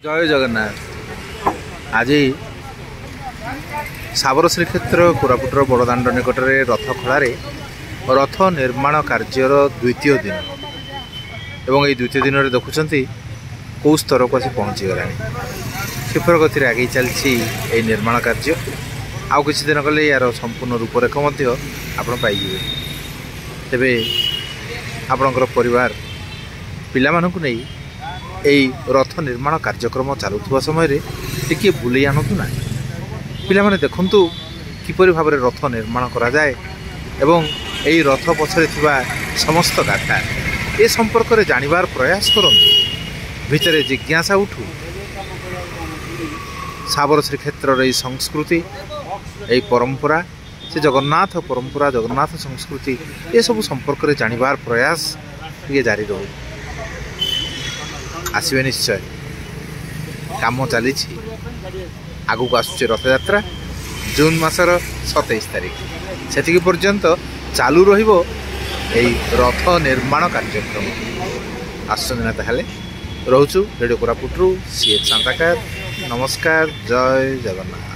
जय जगन्नाथ। आज साबर श्रीक्षेत्र कोरापुटर बड़दाण्ड निकट में रथ खड़े रथ निर्माण कार्यर द्वितीय दिन एवं ये द्वितीय दिन में देखुंत कौ स्तर को आसी पहुँचीगला क्षिप्र गति आगे चलती निर्माण कार्य आउ किसी दिन कले यार संपूर्ण रूपरेख आपण पाइबे। तेबे आपणकर परिवार पिला मानकु नहीं यही रथ निर्माण कार्यक्रम चलुवा समय टिके बुले आनतु ना पिला माने देखंतु किपरि भाव में रथ निर्माण करा जाए एवं यही रथ पछरे थिबा समस्त गाथा ए संपर्क में जानिबार प्रयास करंतु भितरे जिज्ञासा उठू साबर श्रीक्षेत्र यही संस्कृति यही परंपरा से जगन्नाथ परंपरा जगन्नाथ संस्कृति ये सब संपर्क में जानिबार प्रयास ये जारी रहू आसवे निश्चय काम चली आगु को आसुचे रथ यात्रा जून मासर 27 तारिख से पर्यंत चालू रहिबो एई रथ निर्माण कार्यक्रम आसुना ताहले रोचु रेडियो कोरापुटरू सीएच सांताकार। नमस्कार। जय जगन्नाथ।